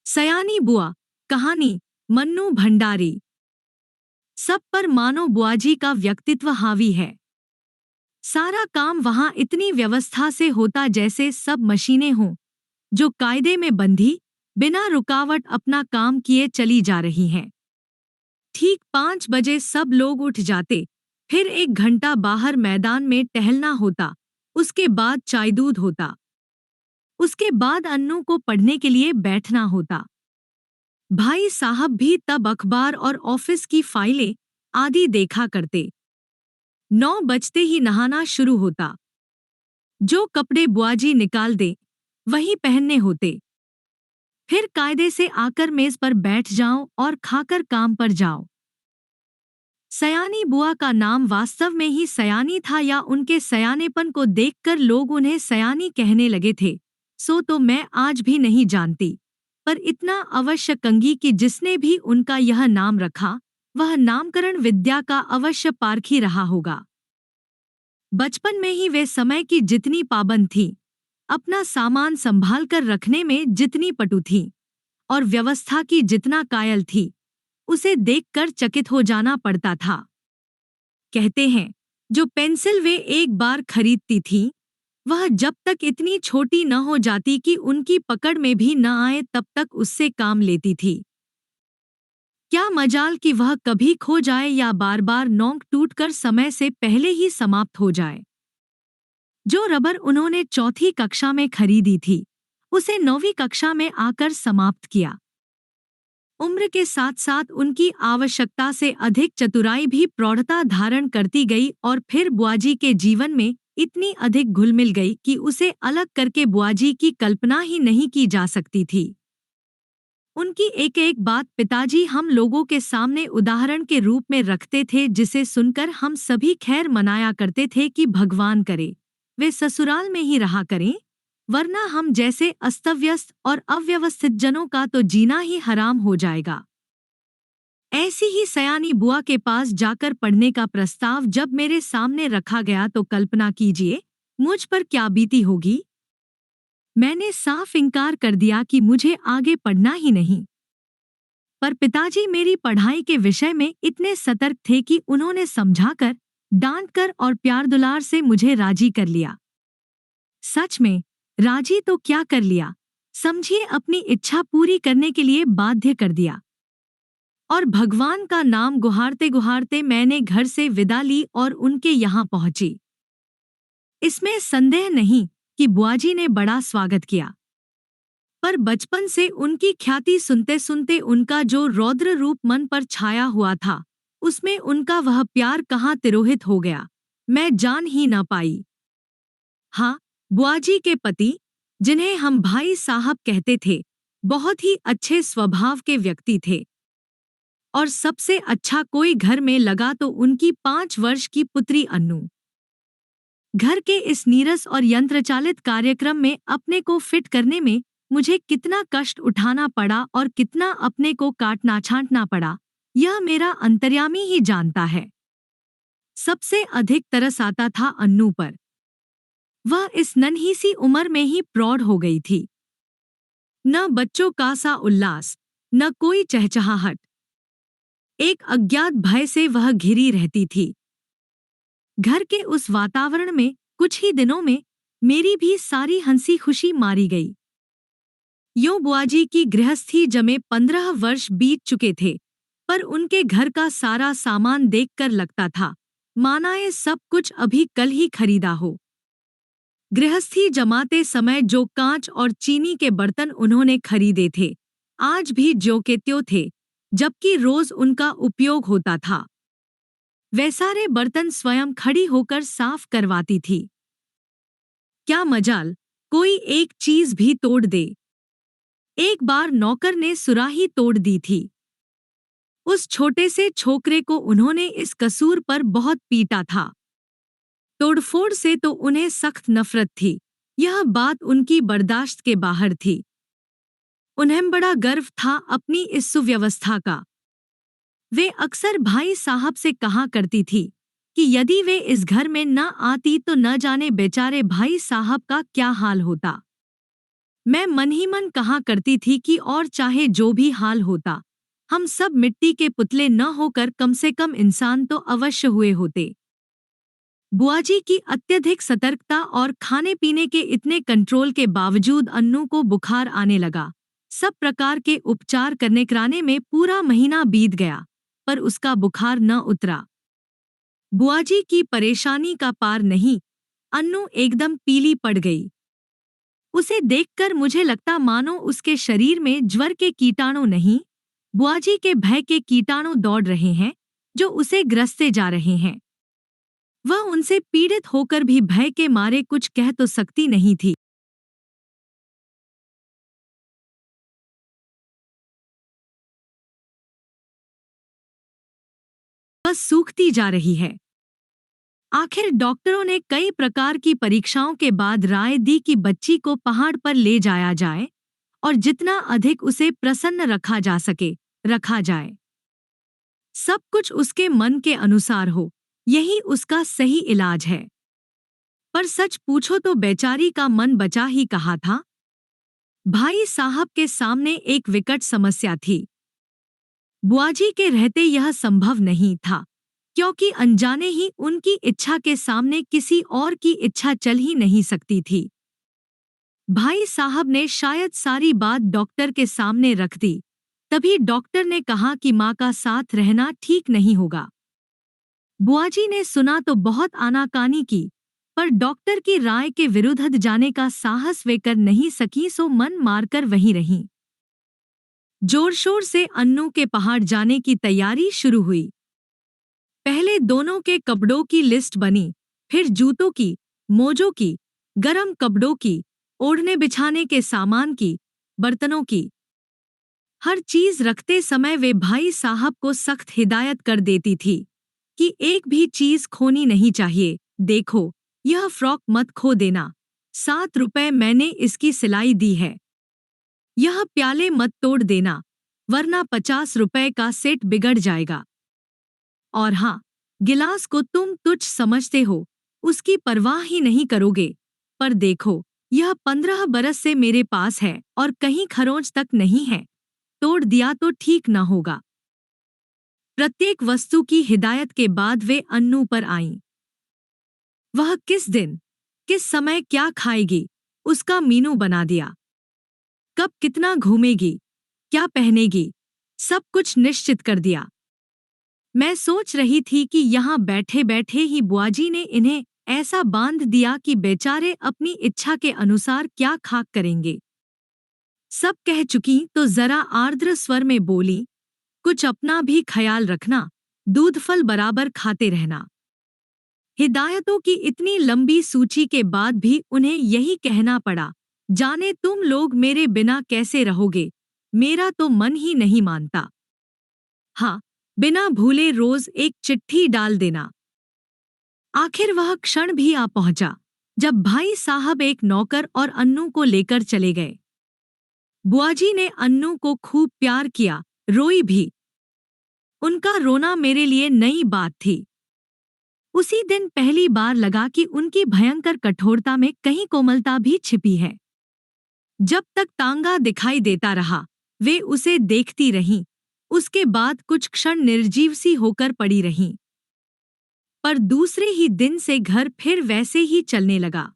सयानी बुआ। कहानी मन्नू भंडारी। सब पर मानो बुआजी का व्यक्तित्व हावी है। सारा काम वहां इतनी व्यवस्था से होता जैसे सब मशीनें हों जो कायदे में बंधी बिना रुकावट अपना काम किए चली जा रही हैं। ठीक 5 बजे सब लोग उठ जाते, फिर 1 घंटा बाहर मैदान में टहलना होता, उसके बाद चाय दूध होता, उसके बाद अन्नू को पढ़ने के लिए बैठना होता। भाई साहब भी तब अखबार और ऑफिस की फाइलें आदि देखा करते। 9 बजते ही नहाना शुरू होता। जो कपड़े बुआजी निकाल दे वही पहनने होते। फिर कायदे से आकर मेज पर बैठ जाओ और खाकर काम पर जाओ। सयानी बुआ का नाम वास्तव में ही सयानी था या उनके सयानेपन को देखकर लोग उन्हें सयानी कहने लगे थे, सो तो मैं आज भी नहीं जानती। पर इतना अवश्य कंगी कि जिसने भी उनका यह नाम रखा वह नामकरण विद्या का अवश्य पारखी रहा होगा। बचपन में ही वे समय की जितनी पाबंद थी, अपना सामान संभाल कर रखने में जितनी पटु थी और व्यवस्था की जितना कायल थी, उसे देखकर चकित हो जाना पड़ता था। कहते हैं जो पेंसिल वे एक बार खरीदती थीं, वह जब तक इतनी छोटी न हो जाती कि उनकी पकड़ में भी न आए तब तक उससे काम लेती थी। क्या मजाल कि वह कभी खो जाए या बार बार नोक टूटकर समय से पहले ही समाप्त हो जाए। जो रबर उन्होंने चौथी कक्षा में खरीदी थी, उसे 9वीं कक्षा में आकर समाप्त किया। उम्र के साथ साथ उनकी आवश्यकता से अधिक चतुराई भी प्रौढ़ता धारण करती गई और फिर बुआजी के जीवन में इतनी अधिक घुल-मिल गई कि उसे अलग करके बुआजी की कल्पना ही नहीं की जा सकती थी। उनकी एक एक बात पिताजी हम लोगों के सामने उदाहरण के रूप में रखते थे, जिसे सुनकर हम सभी खैर मनाया करते थे कि भगवान करे वे ससुराल में ही रहा करें, वरना हम जैसे अस्तव्यस्त और अव्यवस्थित जनों का तो जीना ही हराम हो जाएगा। ऐसी ही सयानी बुआ के पास जाकर पढ़ने का प्रस्ताव जब मेरे सामने रखा गया तो कल्पना कीजिए मुझ पर क्या बीती होगी। मैंने साफ इनकार कर दिया कि मुझे आगे पढ़ना ही नहीं। पर पिताजी मेरी पढ़ाई के विषय में इतने सतर्क थे कि उन्होंने समझाकर, डांटकर और प्यार दुलार से मुझे राजी कर लिया। सच में राजी तो क्या कर लिया, समझिए अपनी इच्छा पूरी करने के लिए बाध्य कर दिया। और भगवान का नाम गुहारते गुहारते मैंने घर से विदा ली और उनके यहाँ पहुंची। इसमें संदेह नहीं कि बुआजी ने बड़ा स्वागत किया, पर बचपन से उनकी ख्याति सुनते सुनते उनका जो रौद्र रूप मन पर छाया हुआ था, उसमें उनका वह प्यार कहाँ तिरोहित हो गया, मैं जान ही न पाई। हाँ, बुआजी के पति, जिन्हें हम भाई साहब कहते थे, बहुत ही अच्छे स्वभाव के व्यक्ति थे। और सबसे अच्छा कोई घर में लगा तो उनकी 5 वर्ष की पुत्री अन्नू। घर के इस नीरस और यंत्रचालित कार्यक्रम में अपने को फिट करने में मुझे कितना कष्ट उठाना पड़ा और कितना अपने को काटना छांटना पड़ा, यह मेरा अंतर्यामी ही जानता है। सबसे अधिक तरस आता था अन्नू पर। वह इस नन्ही सी उम्र में ही प्रौढ़ हो गई थी। न बच्चों का सा उल्लास, न कोई चहचहाहट। एक अज्ञात भय से वह घिरी रहती थी। घर के उस वातावरण में कुछ ही दिनों में मेरी भी सारी हंसी खुशी मारी गई। यो बुआजी की गृहस्थी जमे 15 वर्ष बीत चुके थे, पर उनके घर का सारा सामान देखकर लगता था माना ये सब कुछ अभी कल ही खरीदा हो। गृहस्थी जमाते समय जो कांच और चीनी के बर्तन उन्होंने खरीदे थे, आज भी ज्यों के त्यों थे, जबकि रोज उनका उपयोग होता था। वे सारे बर्तन स्वयं खड़ी होकर साफ करवाती थी। क्या मजाल, कोई एक चीज भी तोड़ दे। एक बार नौकर ने सुराही तोड़ दी थी। उस छोटे से छोकरे को उन्होंने इस कसूर पर बहुत पीटा था। तोड़फोड़ से तो उन्हें सख्त नफरत थी, यह बात उनकी बर्दाश्त के बाहर थी। उन्हें बड़ा गर्व था अपनी इस सुव्यवस्था का। वे अक्सर भाई साहब से कहा करती थी कि यदि वे इस घर में न आती तो न जाने बेचारे भाई साहब का क्या हाल होता। मैं मन ही मन कहा करती थी कि और चाहे जो भी हाल होता, हम सब मिट्टी के पुतले न होकर कम से कम इंसान तो अवश्य हुए होते। बुआजी की अत्यधिक सतर्कता और खाने पीने के इतने कंट्रोल के बावजूद अन्नू को बुखार आने लगा। सब प्रकार के उपचार करने कराने में पूरा महीना बीत गया, पर उसका बुखार न उतरा। बुआजी की परेशानी का पार नहीं, अन्नू एकदम पीली पड़ गई। उसे देखकर मुझे लगता मानो उसके शरीर में ज्वर के कीटाणु नहीं, बुआजी के भय के कीटाणु दौड़ रहे हैं, जो उसे ग्रसते जा रहे हैं। वह उनसे पीड़ित होकर भी भय के मारे कुछ कह तो सकती नहीं थी। बस सूखती जा रही है। आखिर डॉक्टरों ने कई प्रकार की परीक्षाओं के बाद राय दी कि बच्ची को पहाड़ पर ले जाया जाए और जितना अधिक उसे प्रसन्न रखा जा सके, रखा जाए। सब कुछ उसके मन के अनुसार हो, यही उसका सही इलाज है। पर सच पूछो तो बेचारी का मन बचा ही कहा था। भाई साहब के सामने एक विकट समस्या थी। बुआजी के रहते यह संभव नहीं था, क्योंकि अनजाने ही उनकी इच्छा के सामने किसी और की इच्छा चल ही नहीं सकती थी। भाई साहब ने शायद सारी बात डॉक्टर के सामने रख दी। तभी डॉक्टर ने कहा कि माँ का साथ रहना ठीक नहीं होगा। बुआजी ने सुना तो बहुत आनाकानी की, पर डॉक्टर की राय के विरुद्ध जाने का साहस वे कर नहीं सकी, सो मन मारकर वहीं रहीं। जोर शोर से अन्नू के पहाड़ जाने की तैयारी शुरू हुई। पहले दोनों के कपड़ों की लिस्ट बनी, फिर जूतों की, मोजों की, गरम कपड़ों की, ओढ़ने बिछाने के सामान की, बर्तनों की। हर चीज रखते समय वे भाई साहब को सख्त हिदायत कर देती थी कि एक भी चीज खोनी नहीं चाहिए। देखो, यह फ्रॉक मत खो देना, 7 रुपए मैंने इसकी सिलाई दी है। यह प्याले मत तोड़ देना, वरना 50 रुपए का सेट बिगड़ जाएगा। और हाँ, गिलास को तुम तुच्छ समझते हो, उसकी परवाह ही नहीं करोगे, पर देखो, यह 15 बरस से मेरे पास है और कहीं खरोंच तक नहीं है, तोड़ दिया तो ठीक न होगा। प्रत्येक वस्तु की हिदायत के बाद वे अन्नू पर आईं। वह किस दिन, किस समय क्या खाएगी, उसका मीनू बना दिया। कब कितना घूमेगी, क्या पहनेगी, सब कुछ निश्चित कर दिया। मैं सोच रही थी कि यहाँ बैठे बैठे ही बुआजी ने इन्हें ऐसा बांध दिया कि बेचारे अपनी इच्छा के अनुसार क्या खाक करेंगे। सब कह चुकी तो जरा आर्द्र स्वर में बोली, कुछ अपना भी ख्याल रखना, दूध फल बराबर खाते रहना। हिदायतों की इतनी लंबी सूची के बाद भी उन्हें यही कहना पड़ा, जाने तुम लोग मेरे बिना कैसे रहोगे, मेरा तो मन ही नहीं मानता। हाँ, बिना भूले रोज एक चिट्ठी डाल देना। आखिर वह क्षण भी आ पहुंचा, जब भाई साहब एक नौकर और अन्नू को लेकर चले गए। बुआजी ने अन्नू को खूब प्यार किया, रोई भी। उनका रोना मेरे लिए नई बात थी। उसी दिन पहली बार लगा कि उनकी भयंकर कठोरता में कहीं कोमलता भी छिपी है। जब तक तांगा दिखाई देता रहा, वे उसे देखती रहीं। उसके बाद कुछ क्षण निर्जीव सी होकर पड़ी रहीं। पर दूसरे ही दिन से घर फिर वैसे ही चलने लगा।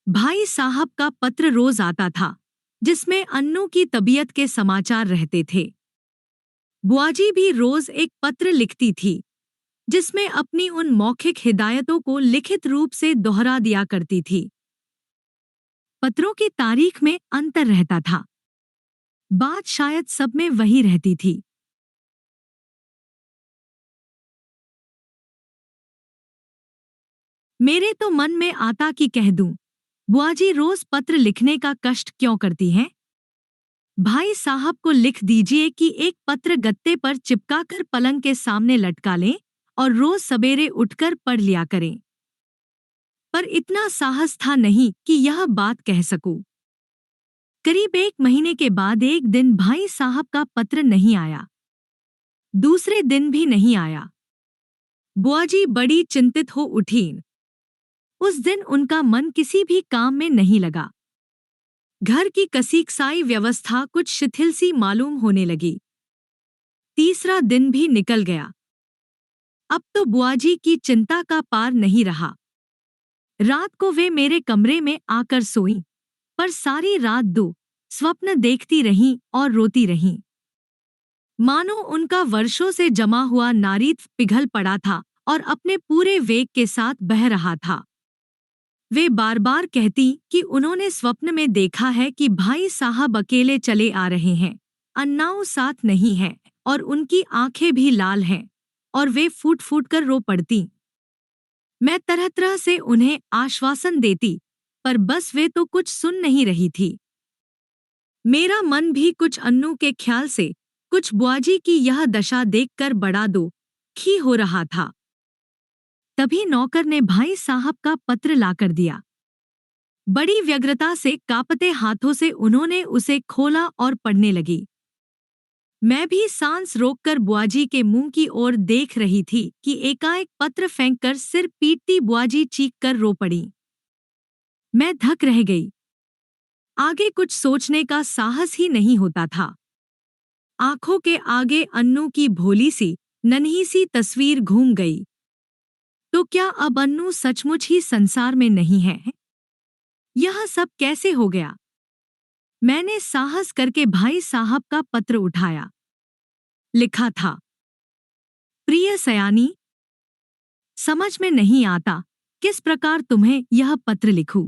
भाई साहब का पत्र रोज आता था, जिसमें अन्नू की तबीयत के समाचार रहते थे। बुआजी भी रोज एक पत्र लिखती थी, जिसमें अपनी उन मौखिक हिदायतों को लिखित रूप से दोहरा दिया करती थी। पत्रों की तारीख में अंतर रहता था, बात शायद सब में वही रहती थी। मेरे तो मन में आता कि कह दूं, बुआजी रोज पत्र लिखने का कष्ट क्यों करती हैं? भाई साहब को लिख दीजिए कि एक पत्र गत्ते पर चिपकाकर पलंग के सामने लटका लें और रोज सवेरे उठकर पढ़ लिया करें। पर इतना साहस था नहीं कि यह बात कह सकूं। करीब 1 महीने के बाद एक दिन भाई साहब का पत्र नहीं आया। दूसरे दिन भी नहीं आया। बुआजी बड़ी चिंतित हो उठी। उस दिन उनका मन किसी भी काम में नहीं लगा। घर की कसीकसाई व्यवस्था कुछ शिथिल सी मालूम होने लगी। तीसरा दिन भी निकल गया। अब तो बुआजी की चिंता का पार नहीं रहा। रात को वे मेरे कमरे में आकर सोईं, पर सारी रात दो स्वप्न देखती रहीं और रोती रहीं। मानो उनका वर्षों से जमा हुआ नारीत्व पिघल पड़ा था और अपने पूरे वेग के साथ बह रहा था। वे बार बार कहती कि उन्होंने स्वप्न में देखा है कि भाई साहब अकेले चले आ रहे हैं, अन्नाऊ साथ नहीं है और उनकी आंखें भी लाल हैं, और वे फूट फूट कर रो पड़ती। मैं तरह तरह से उन्हें आश्वासन देती, पर बस वे तो कुछ सुन नहीं रही थी। मेरा मन भी कुछ अन्नू के ख्याल से, कुछ बुआजी की यह दशा देखकर बड़ा दुखी हो रहा था। तभी नौकर ने भाई साहब का पत्र लाकर दिया। बड़ी व्यग्रता से कांपते हाथों से उन्होंने उसे खोला और पढ़ने लगी। मैं भी सांस रोककर बुआजी के मुंह की ओर देख रही थी कि एकाएक पत्र फेंककर सिर पीटती बुआजी चीख कर रो पड़ी। मैं धक रह गई। आगे कुछ सोचने का साहस ही नहीं होता था। आंखों के आगे अन्नू की भोली सी नन्ही सी तस्वीर घूम गई। तो क्या अब अन्नू सचमुच ही संसार में नहीं है? यह सब कैसे हो गया? मैंने साहस करके भाई साहब का पत्र उठाया। लिखा था, प्रिय सयानी, समझ में नहीं आता किस प्रकार तुम्हें यह पत्र लिखूं।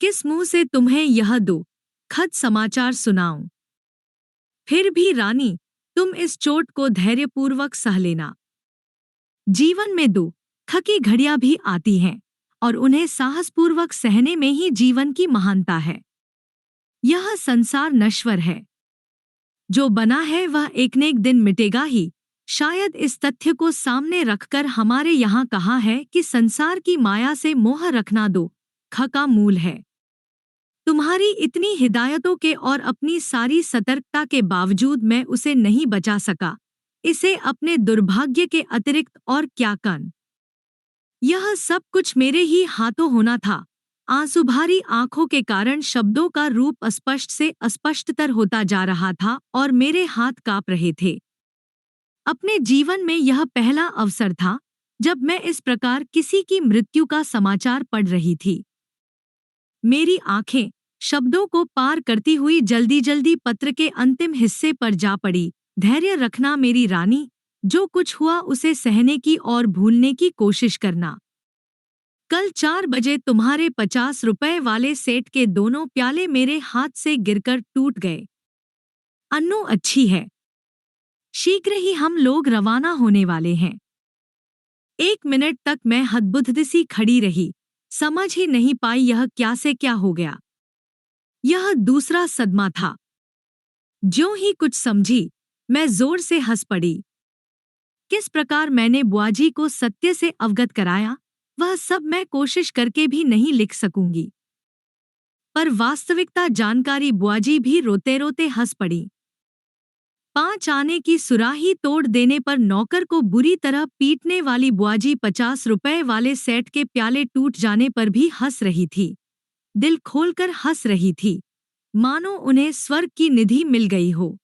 किस मुंह से तुम्हें यह दुखद समाचार सुनाऊं। फिर भी रानी, तुम इस चोट को धैर्यपूर्वक सह लेना। जीवन में दुख की घड़ियां भी आती हैं और उन्हें साहसपूर्वक सहने में ही जीवन की महानता है। यह संसार नश्वर है। जो बना है वह एक न एक दिन मिटेगा ही। शायद इस तथ्य को सामने रखकर हमारे यहाँ कहा है कि संसार की माया से मोह रखना दुख का मूल है। तुम्हारी इतनी हिदायतों के और अपनी सारी सतर्कता के बावजूद मैं उसे नहीं बचा सका। इसे अपने दुर्भाग्य के अतिरिक्त और क्या कर। यह सब कुछ मेरे ही हाथों होना था। आंसुभरी आंखों के कारण शब्दों का रूप अस्पष्ट से अस्पष्टतर होता जा रहा था और मेरे हाथ कांप रहे थे। अपने जीवन में यह पहला अवसर था जब मैं इस प्रकार किसी की मृत्यु का समाचार पढ़ रही थी। मेरी आंखें शब्दों को पार करती हुई जल्दी जल्दी पत्र के अंतिम हिस्से पर जा पड़ी। धैर्य रखना मेरी रानी, जो कुछ हुआ उसे सहने की और भूलने की कोशिश करना। कल 4 बजे तुम्हारे 50 रुपए वाले सेठ के दोनों प्याले मेरे हाथ से गिरकर टूट गए। अन्नू अच्छी है। शीघ्र ही हम लोग रवाना होने वाले हैं। 1 मिनट तक मैं हतबुद्ध सी खड़ी रही, समझ ही नहीं पाई यह क्या से क्या हो गया। यह दूसरा सदमा था। ज्यों ही कुछ समझी, मैं जोर से हंस पड़ी। किस प्रकार मैंने बुआजी को सत्य से अवगत कराया, वह सब मैं कोशिश करके भी नहीं लिख सकूंगी। पर वास्तविकता जानकारी बुआजी भी रोते रोते हंस पड़ी। 5 आने की सुराही तोड़ देने पर नौकर को बुरी तरह पीटने वाली बुआजी 50 रुपए वाले सेठ के प्याले टूट जाने पर भी हंस रही थी। दिल खोलकर हंस रही थी, मानो उन्हें स्वर्ग की निधि मिल गई हो।